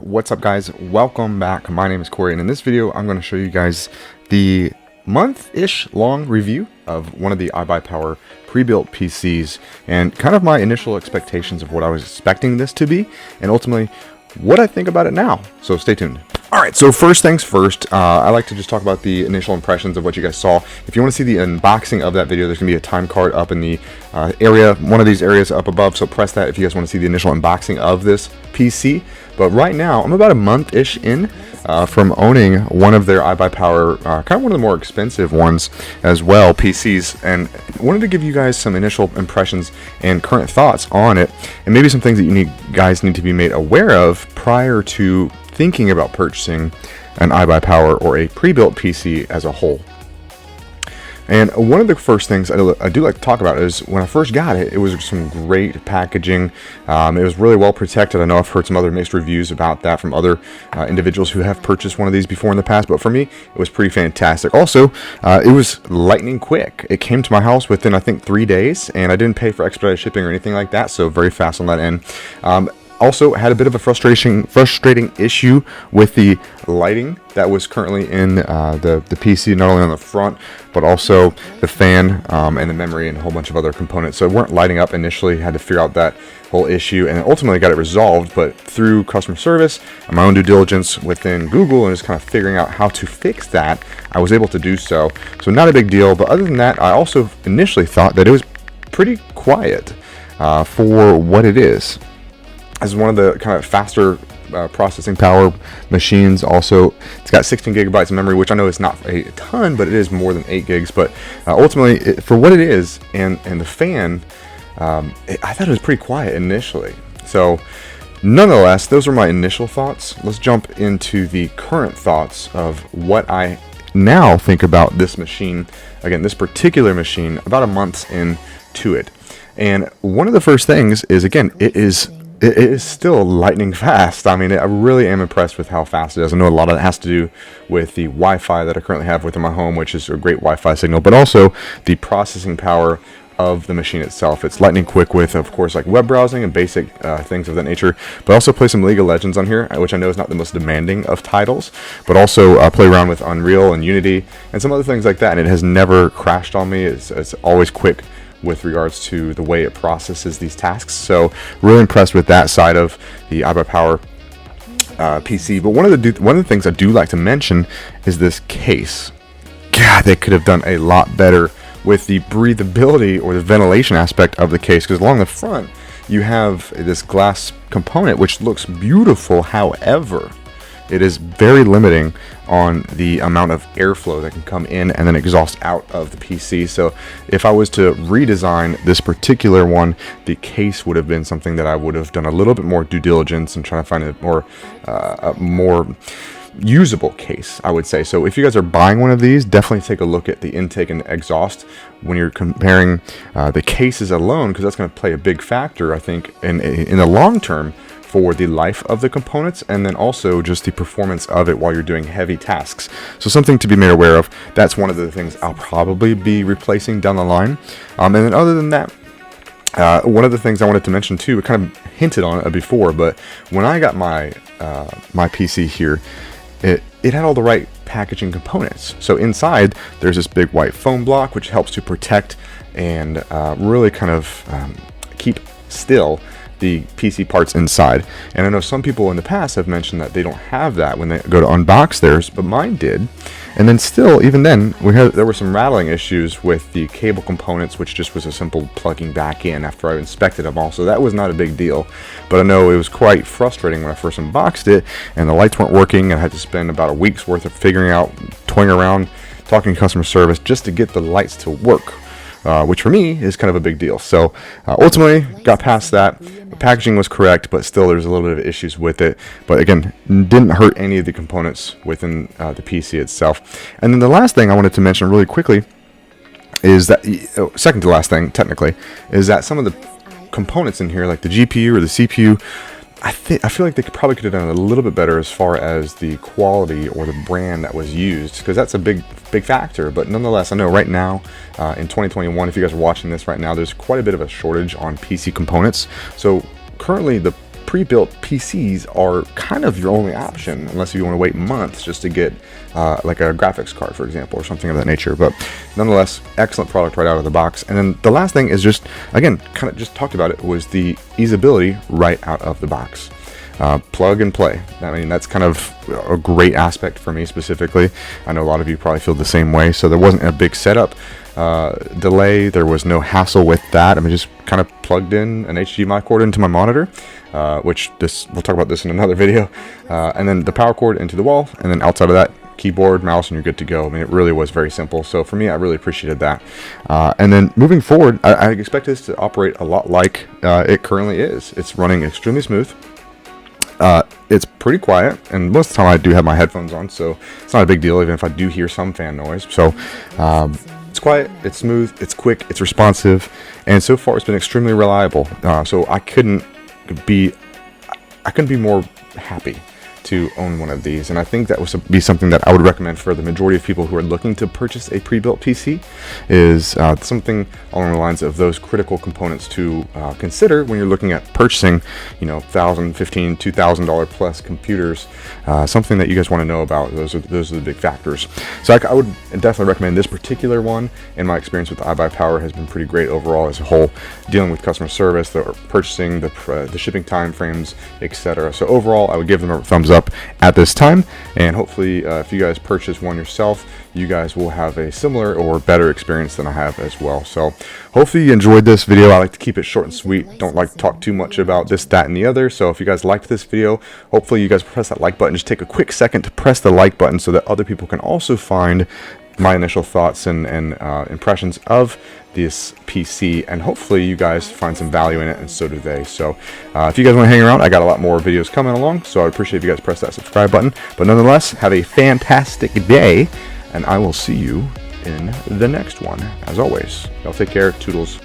What's up, guys? Welcome back. My name is Corey, and in this video I'm going to show you guys the month-ish long review of one of the iBUYPOWER pre-built PCs and kind of my initial expectations of what I was expecting this to be and ultimately what I think about it now. So stay tuned. Alright, so first things first, I like to just talk about the initial impressions of what you guys saw. If you want to see the unboxing of that video, there's going to be a time card up in the area, one of these areas up above, so press that if you guys want to see the initial unboxing of this PC. But right now, I'm about a month-ish in from owning one of their iBUYPOWER, kind of one of the more expensive ones as well, PCs, and wanted to give you guys some initial impressions and current thoughts on it, and maybe some things that you guys need to be made aware of prior to thinking about purchasing an iBUYPOWER or a pre-built PC as a whole. And one of the first things I do like to talk about is when I first got it, it was some great packaging. It was really well protected. I know I've heard some other mixed reviews about that from other individuals who have purchased one of these before in the past, but for me, it was pretty fantastic. Also, it was lightning quick. It came to my house within, I think, 3 days, and I didn't pay for expedited shipping or anything like that, so very fast on that end. Also had a bit of a frustrating issue with the lighting that was currently in the PC, not only on the front, but also the fan and the memory and a whole bunch of other components. So it weren't lighting up initially, had to figure out that whole issue, and ultimately got it resolved, but through customer service and my own due diligence within Google and just kind of figuring out how to fix that, I was able to do so. So not a big deal, but other than that, I also initially thought that it was pretty quiet for what it is. As one of the kind of faster processing power machines. Also, it's got 16 gigabytes of memory, which I know is not a ton, but it is more than 8 gigs. But ultimately, for what it is, and the fan, I thought it was pretty quiet initially. So nonetheless, those are my initial thoughts. Let's jump into the current thoughts of what I now think about this machine. Again, this particular machine, about a month into it. And one of the first things is, again, it is still lightning fast. I mean, I really am impressed with how fast it is. I know a lot of that has to do with the Wi-Fi that I currently have within my home, which is a great Wi-Fi signal, but also the processing power of the machine itself. It's lightning quick with, of course, like web browsing and basic things of that nature, but also play some League of Legends on here, which I know is not the most demanding of titles, but also play around with Unreal and Unity and some other things like that, and it has never crashed on me. It's always quick with regards to the way it processes these tasks. So really impressed with that side of the iBUYPOWER PC. But one of the things I do like to mention is this case. God, they could have done a lot better with the breathability or the ventilation aspect of the case, because along the front you have this glass component which looks beautiful. However, it is very limiting on the amount of airflow that can come in and then exhaust out of the PC. So if I was to redesign this particular one, the case would have been something that I would have done a little bit more due diligence and trying to find a more usable case, I would say. So if you guys are buying one of these, definitely take a look at the intake and exhaust when you're comparing the cases alone, because that's going to play a big factor, I think, in the long term for the life of the components, and then also just the performance of it while you're doing heavy tasks. So something to be made aware of. That's one of the things I'll probably be replacing down the line. And then other than that, one of the things I wanted to mention too, we kind of hinted on it before, but when I got my my PC here, it had all the right packaging components. So inside there's this big white foam block which helps to protect and really kind of keep still the PC parts inside. And I know some people in the past have mentioned that they don't have that when they go to unbox theirs, but mine did. And then still, even then, there were some rattling issues with the cable components, which just was a simple plugging back in after I inspected them all. So that was not a big deal. But I know it was quite frustrating when I first unboxed it and the lights weren't working. I had to spend about a week's worth of figuring out, toying around, talking to customer service just to get the lights to work. Which for me is kind of a big deal. So ultimately got past that. The packaging was correct, but still there's a little bit of issues with it. But again, didn't hurt any of the components within the PC itself. And then the last thing I wanted to mention really quickly is that, second to last thing technically, is that some of the components in here, like the GPU or the CPU, I feel like they probably could have done a little bit better as far as the quality or the brand that was used, because that's a big factor. But nonetheless, I know right now in 2021, if you guys are watching this right now, there's quite a bit of a shortage on PC components. So currently the pre-built PCs are kind of your only option, unless you want to wait months just to get like a graphics card, for example, or something of that nature. But nonetheless, excellent product right out of the box. And then the last thing is just, again, kind of just talked about it, was the easeability right out of the box. Plug and play. I mean, that's kind of a great aspect for me specifically. I know a lot of you probably feel the same way. So there wasn't a big setup delay. There was no hassle with that. I mean, just kind of plugged in an HDMI cord into my monitor, which we'll talk about this in another video, and then the power cord into the wall, and then outside of that, keyboard, mouse, and you're good to go. I mean, it really was very simple. So for me, I really appreciated that. And then moving forward, I expect this to operate a lot like it currently is. It's running extremely smooth. It's pretty quiet, and most of the time I do have my headphones on, so it's not a big deal even if I do hear some fan noise. So it's quiet, it's smooth, it's quick, it's responsive, and so far it's been extremely reliable. So I couldn't be more happy to own one of these, and I think that would be something that I would recommend for the majority of people who are looking to purchase a pre-built PC, is something along the lines of those critical components to consider when you're looking at purchasing, you know, $1,000, $1,500, $2,000 plus computers. Something that you guys want to know about. Those are the big factors. So I would definitely recommend this particular one. And my experience with iBUYPOWER has been pretty great overall as a whole, dealing with customer service, the purchasing, the shipping time frames, etc. So overall, I would give them a thumbs up at this time, and hopefully if you guys purchase one yourself, you guys will have a similar or better experience than I have as well. So hopefully you enjoyed this video. I like to keep it short and sweet, don't like to talk too much about this, that, and the other. So if you guys liked this video, hopefully you guys press that like button. Just take a quick second to press the like button so that other people can also find my initial thoughts and impressions of this PC, and hopefully you guys find some value in it, and so do they. So if you guys want to hang around, I got a lot more videos coming along, so I'd appreciate if you guys press that subscribe button. But nonetheless, have a fantastic day, and I will see you in the next one. As always, y'all take care. Toodles.